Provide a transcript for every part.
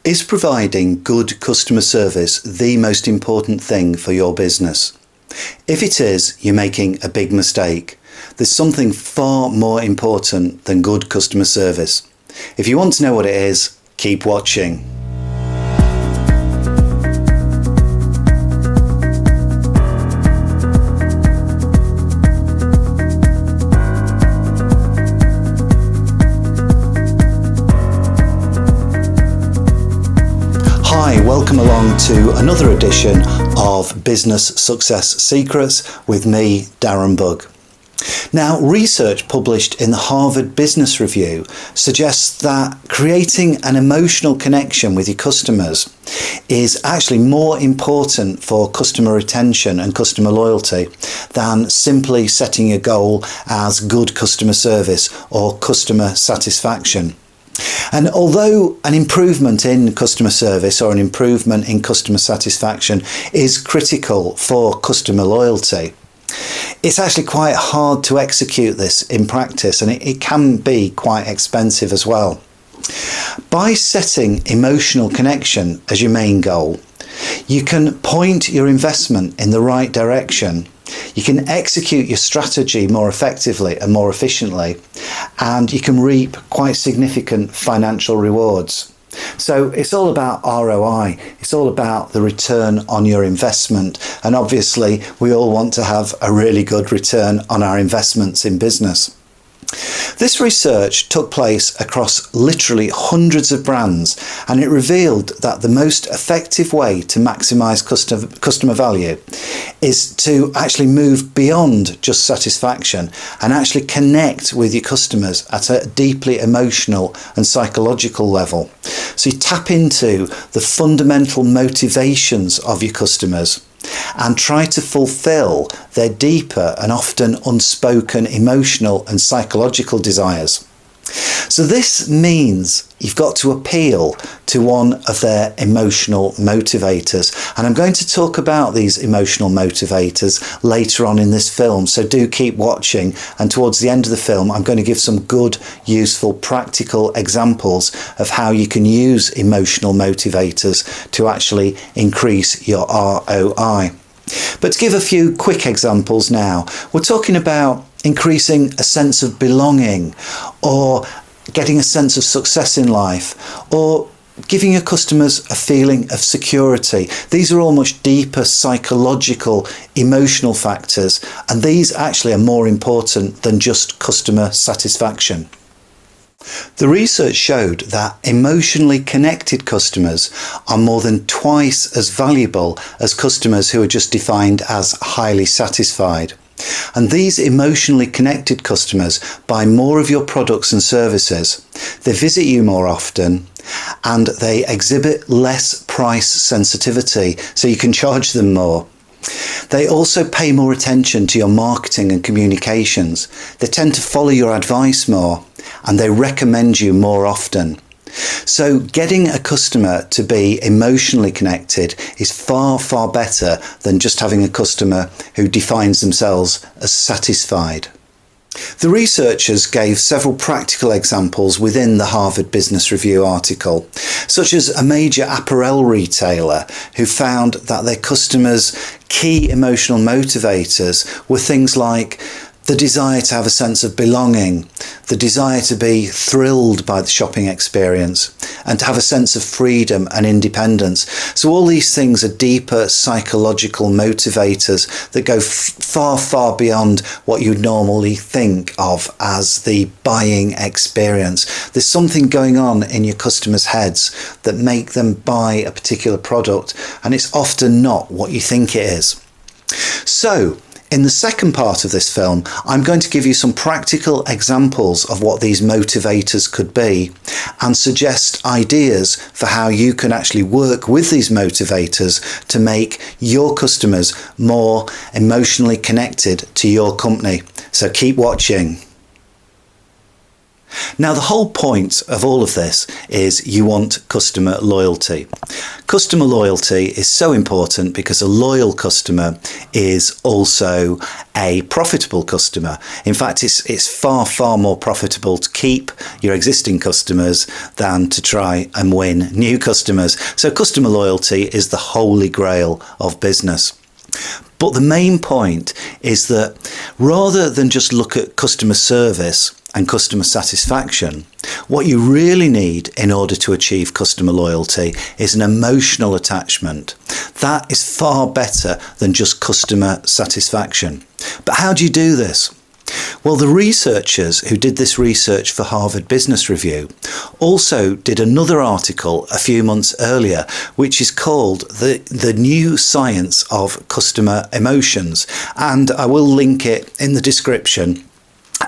Is providing good customer service the most important thing for your business? If it is, you're making a big mistake. There's something far more important than good customer service. If you want to know what it is, keep watching. Hi, welcome along to another edition of Business Success Secrets with me, Darren Bugg. Now, research published in the Harvard Business Review suggests that creating an emotional connection with your customers is actually more important for customer retention and customer loyalty than simply setting a goal as good customer service or customer satisfaction. And although an improvement in customer service or an improvement in customer satisfaction is critical for customer loyalty, it's actually quite hard to execute this in practice, and it can be quite expensive as well. By setting emotional connection as your main goal, you can point your investment in the right direction. You can execute your strategy more effectively and more efficiently, and you can reap quite significant financial rewards. So it's all about ROI, it's all about the return on your investment, and obviously we all want to have a really good return on our investments in business. This research took place across literally hundreds of brands, and it revealed that the most effective way to maximise customer value is to actually move beyond just satisfaction and actually connect with your customers at a deeply emotional and psychological level. So you tap into the fundamental motivations of your customers and try to fulfill their deeper and often unspoken emotional and psychological desires. So this means you've got to appeal to one of their emotional motivators. And I'm going to talk about these emotional motivators later on in this film, so do keep watching. And towards the end of the film, I'm going to give some good, useful, practical examples of how you can use emotional motivators to actually increase your ROI. But to give a few quick examples now, we're talking about increasing a sense of belonging, or getting a sense of success in life, or giving your customers a feeling of security. These are all much deeper psychological, emotional factors, and these actually are more important than just customer satisfaction. The research showed that emotionally connected customers are more than twice as valuable as customers who are just defined as highly satisfied. And these emotionally connected customers buy more of your products and services, they visit you more often, and they exhibit less price sensitivity, so you can charge them more. They also pay more attention to your marketing and communications. They tend to follow your advice more, and they recommend you more often. So getting a customer to be emotionally connected is far, far better than just having a customer who defines themselves as satisfied. The researchers gave several practical examples within the Harvard Business Review article, such as a major apparel retailer who found that their customers' key emotional motivators were things like the desire to have a sense of belonging, the desire to be thrilled by the shopping experience, and to have a sense of freedom and independence. So all these things are deeper psychological motivators that go far, far beyond what you normally think of as the buying experience. There's something going on in your customers' heads that make them buy a particular product, and it's often not what you think it is. So, in the second part of this film, I'm going to give you some practical examples of what these motivators could be and suggest ideas for how you can actually work with these motivators to make your customers more emotionally connected to your company. So keep watching. Now, the whole point of all of this is you want customer loyalty. Customer loyalty is so important because a loyal customer is also a profitable customer. In fact, it's far, far more profitable to keep your existing customers than to try and win new customers. So customer loyalty is the holy grail of business. But the main point is that rather than just look at customer service and customer satisfaction, what you really need in order to achieve customer loyalty is an emotional attachment. That is far better than just customer satisfaction. But how do you do this? Well, the researchers who did this research for Harvard Business Review also did another article a few months earlier, which is called The New Science of Customer Emotions. And I will link it in the description.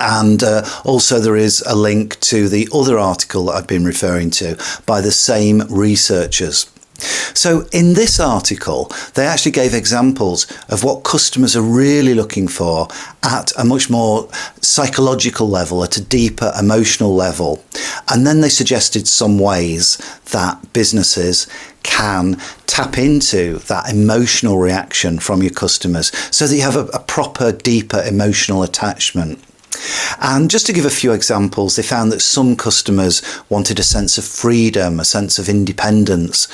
And also there is a link to the other article that I've been referring to by the same researchers. So in this article, they actually gave examples of what customers are really looking for at a much more psychological level, at a deeper emotional level. And then they suggested some ways that businesses can tap into that emotional reaction from your customers so that you have a proper, deeper emotional attachment. And just to give a few examples, they found that some customers wanted a sense of freedom, a sense of independence.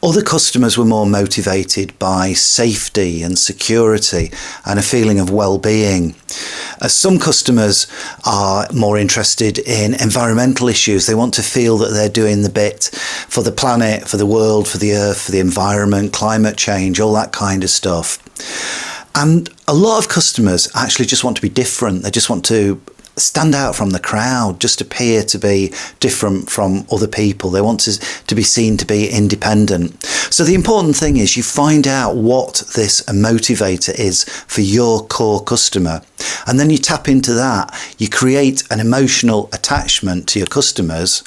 Other customers were more motivated by safety and security and a feeling of well-being. Some customers are more interested in environmental issues. They want to feel that they're doing the bit for the planet, for the world, for the earth, for the environment, climate change, all that kind of stuff. And a lot of customers actually just want to be different. They just want to stand out from the crowd, just appear to be different from other people. They want to be seen to be independent. So the important thing is you find out what this motivator is for your core customer. And then you tap into that. You create an emotional attachment to your customers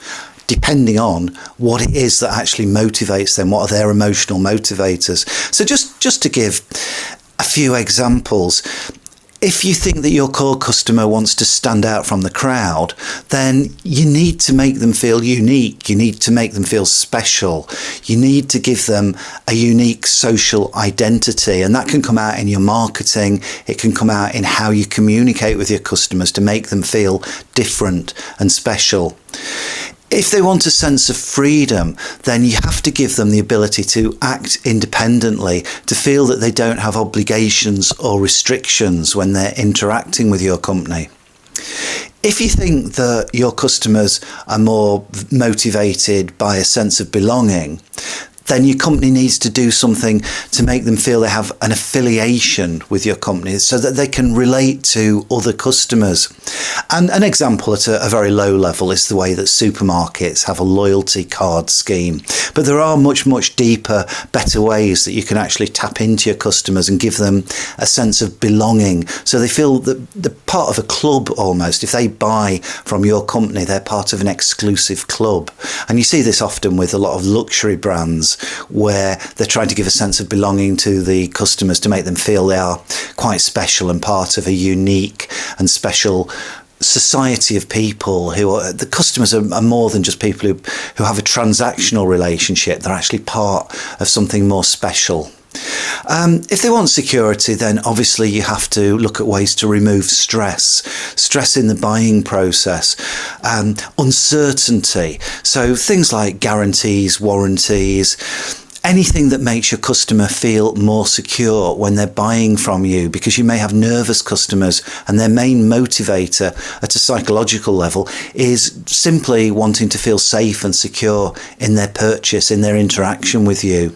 depending on what it is that actually motivates them. What are their emotional motivators? So just to give a few examples. If you think that your core customer wants to stand out from the crowd, then you need to make them feel unique. You need to make them feel special. You need to give them a unique social identity. And that can come out in your marketing. It can come out in how you communicate with your customers to make them feel different and special. If they want a sense of freedom, then you have to give them the ability to act independently, to feel that they don't have obligations or restrictions when they're interacting with your company. If you think that your customers are more motivated by a sense of belonging, then your company needs to do something to make them feel they have an affiliation with your company so that they can relate to other customers. And an example at a very low level is the way that supermarkets have a loyalty card scheme. But there are much, much deeper, better ways that you can actually tap into your customers and give them a sense of belonging. So they feel that they're part of a club almost. If they buy from your company, they're part of an exclusive club. And you see this often with a lot of luxury brands, where they're trying to give a sense of belonging to the customers to make them feel they are quite special and part of a unique and special society of people who are, the customers are more than just people who have a transactional relationship. They're actually part of something more special. If they want security, then obviously you have to look at ways to remove stress in the buying process, uncertainty. So things like guarantees, warranties, anything that makes your customer feel more secure when they're buying from you, because you may have nervous customers and their main motivator at a psychological level is simply wanting to feel safe and secure in their purchase, in their interaction with you.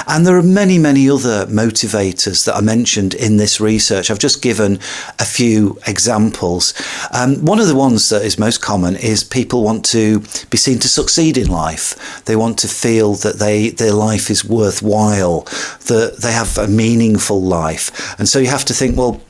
And there are many, many other motivators that are mentioned in this research. I've just given a few examples. One of the ones that is most common is people want to be seen to succeed in life. They want to feel that their life is worthwhile, that they have a meaningful life. And so you have to think, well,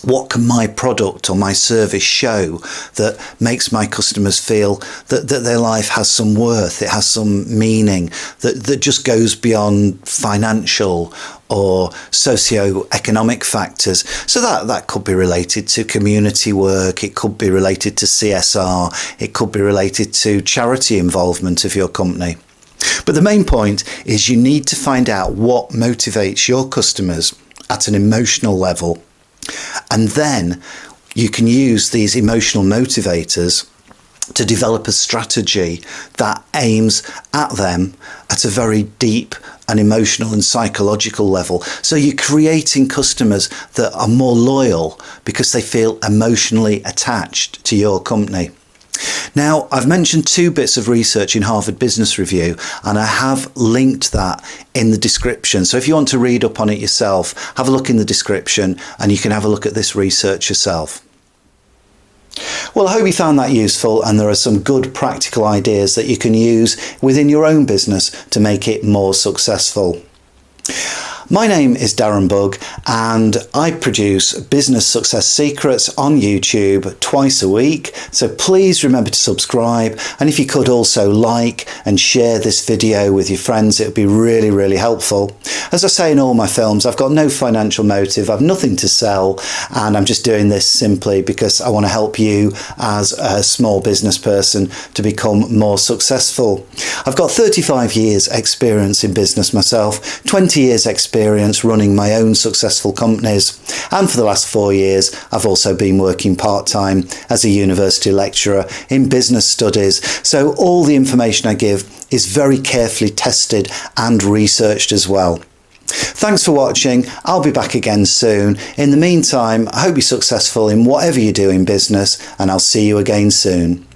What can my product or my service show that makes my customers feel that their life has some worth, it has some meaning, that just goes beyond financial or socio-economic factors? So that could be related to community work, it could be related to CSR, it could be related to charity involvement of your company. But the main point is you need to find out what motivates your customers at an emotional level. And then you can use these emotional motivators to develop a strategy that aims at them at a very deep and emotional and psychological level. So you're creating customers that are more loyal because they feel emotionally attached to your company. Now, I've mentioned 2 bits of research in Harvard Business Review, and I have linked that in the description. So if you want to read up on it yourself, have a look in the description and you can have a look at this research yourself. Well, I hope you found that useful, and there are some good practical ideas that you can use within your own business to make it more successful. My name is Darren Bugg, and I produce Business Success Secrets on YouTube twice a week. So please remember to subscribe, and if you could also like and share this video with your friends, it would be really, really helpful. As I say in all my films, I've got no financial motive, I've nothing to sell, and I'm just doing this simply because I want to help you as a small business person to become more successful. I've got 35 years experience in business myself, 20 years experience running my own successful companies, and for the last 4 years I've also been working part-time as a university lecturer in business studies. So all the information I give is very carefully tested and researched as well. Thanks for watching. I'll be back again soon. In the meantime, I hope you're successful in whatever you do in business, and I'll see you again soon.